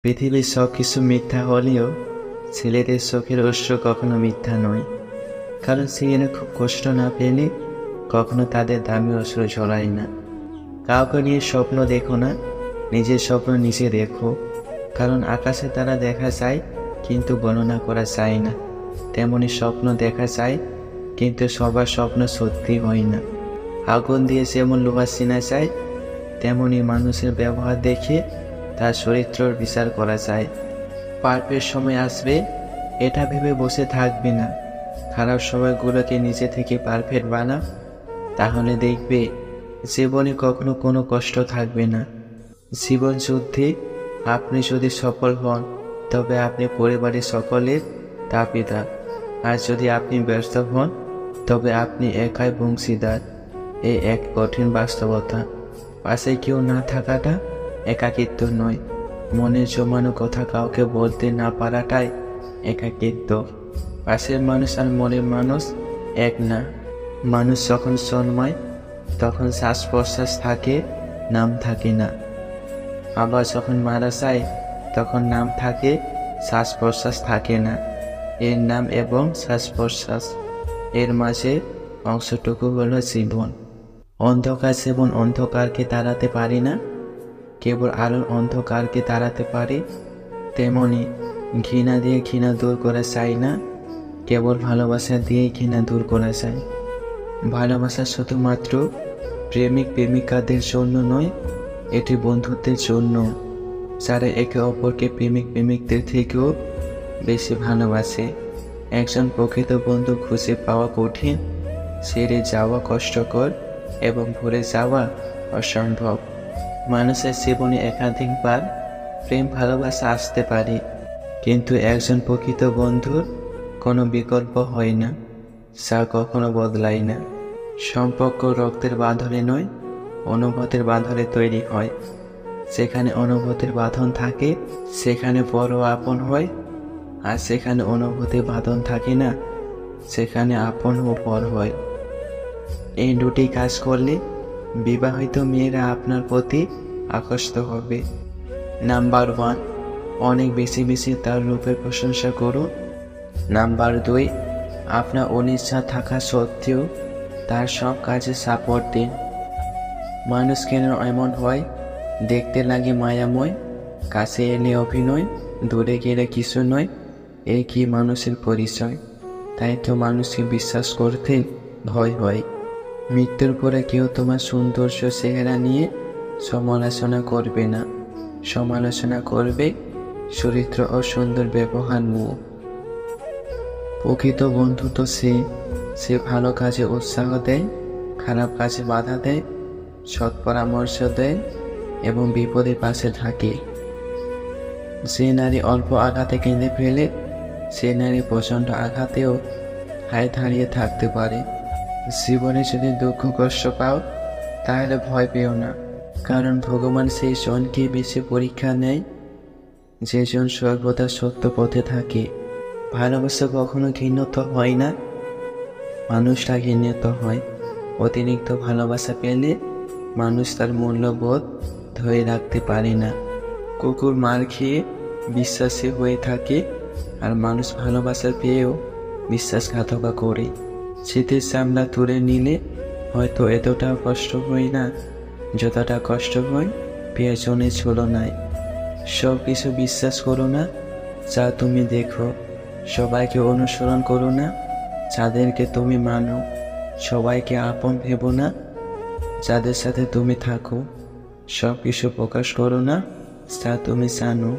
পৃথিবীর সব কিছু মিথ্যা হলেও ছেলেদের চোখের অশ্রু কখনো মিথ্যা নয়। কারণ সেখানে খুব কষ্ট না পেলে কখনো তাদের দামি অশ্রু ঝরায় না। কাউকে নিয়ে স্বপ্ন দেখো না, নিজের স্বপ্ন নিজে দেখো। কারণ আকাশে তারা দেখা যায় কিন্তু গণনা করা যায় না। তেমনি স্বপ্ন দেখা যায় কিন্তু সবার স্বপ্ন সত্যি হয় না। আগুন দিয়ে যেমন লোহা চেনা যায়, তেমনি মানুষের ব্যবহার দেখে তার চরিত্রের বিচার করা যায়। পাপের সময় আসবে এটা ভেবে বসে থাকবে না। খারাপ সময়গুলোকে নিজে থেকে পারফেক্ট বানা, তাহলে দেখবে জীবনে কখনো কোনো কষ্ট থাকবে না। জীবন যুদ্ধে আপনি যদি সফল হন তবে আপনি পরিবারের সকলের দাবিদার, আর যদি আপনি ব্যর্থ হন তবে আপনি একাই বংশীদার। এই এক কঠিন বাস্তবতা। পাশে কেউ না থাকাটা একাকিত্ব নয়, মনের জমানো কথা কাউকে বলতে না পারাটাই একাকিত্ব। পাশের মানুষ আর মনের মানুষ এক না। মানুষ যখন জন্মায় তখন শ্বাস প্রশ্বাস থাকে, নাম থাকে না। আবার যখন মারা যায় তখন নাম থাকে, শ্বাস প্রশ্বাস থাকে না। এর নাম এবং শ্বাস প্রশ্বাস, এর মাঝে অংশটুকু হলো জীবন। অন্ধকার যেমন অন্ধকারকে তাড়াতে পারে না, কেবল আলোর অন্ধকারকে তাড়াতে পারে। তেমনি ঘৃণা দিয়ে ঘৃণা দূর করা যায় না, কেবল ভালোবাসা দিয়েই ঘৃণা দূর করা যায়। ভালোবাসা শুধুমাত্র প্রেমিক প্রেমিকাদের জন্য নয়, এটি বন্ধুত্বের জন্য, যারা একে অপরকে প্রেমিক প্রেমিকদের থেকেও বেশি ভালোবাসে। একজন প্রকৃত বন্ধু খুঁজে পাওয়া কঠিন, ছেড়ে যাওয়া কষ্টকর এবং ভুলে যাওয়া অসম্ভব। মানুষের জীবনে একাধিকবার প্রেম ভালোবাসা আসতে পারে, কিন্তু একজন প্রকৃত বন্ধুর কোনো বিকল্প হয় না, যা কখনো বদলায় না। সম্পর্ক রক্তের বাঁধনে নয়, অনুভূতির বাঁধনে তৈরি হয়। যেখানে অনুভূতির বাঁধন থাকে সেখানে বড় আপন হয়, আর সেখানে অনুভূতির বাঁধন থাকে না সেখানে আপন ও পর হয়। এই দুটি কাজ করলে বিবাহিত মেয়েরা আপনার প্রতি আকর্ষিত হবে। নাম্বার 1, অনেক বেশি বেশি তার রূপের প্রশংসা করুন। নাম্বার 2, আপনার অনিচ্ছা থাকা সত্ত্বেও তার সব কাজে সাপোর্ট দিন। মানুষ কেন এমন হয়? দেখতে লাগে মায়াময়, কাছে এলে অভিনয়, দূরে গেলে কিছু নয়। এই কি মানুষের পরিচয়? তাই তো মানুষকে বিশ্বাস করতে ভয় হয়। মৃত্যুর পরে কেউ তোমার সৌন্দর্য চেহারা নিয়ে সমালোচনা করবে না, সমালোচনা করবে চরিত্র ও সুন্দর ব্যবহার নিয়ে। প্রকৃত বন্ধু তো সে ভালো কাজে উৎসাহ দেয়, খারাপ কাজে বাধা দেয়, সৎ পরামর্শ দেয় এবং বিপদের পাশে থাকে। যে নারী অল্প আঘাতে কেঁদে ফেলে, সে নারী প্রচণ্ড আঘাতেও হায় দাঁড়িয়ে থাকতে পারে। জীবনে যদি দুঃখ কষ্ট পাও তাহলে ভয় পেও না, কারণ ভগবান সেই জনকে বেশি পরীক্ষা নেয় যে জন সর্বদা সত্য পথে থাকে। ভালোবাসা কখনো ঘৃণিত হয় না, মানুষটা ঘৃণিত হয়। অতিরিক্ত ভালোবাসা পেলে মানুষ তার মূল্যবোধ ধরে রাখতে পারে না। কুকুর মার খেয়ে বিশ্বাসী হয়ে থাকে, আর মানুষ ভালোবাসা পেয়েও বিশ্বাসঘাতকতা করে। শীতের চামড়া তুলে নিলে হয়তো এতটা কষ্ট হয় না যতটা কষ্ট হয় প্রিয়জনের ছলনায়। সব কিছু বিশ্বাস করো না যা তুমি দেখো, সবাইকে অনুসরণ করো না যাদেরকে তুমি মানো, সবাইকে আপন ভেবো না যাদের সাথে তুমি থাকো, সব কিছু প্রকাশ করো না যা তুমি জানো।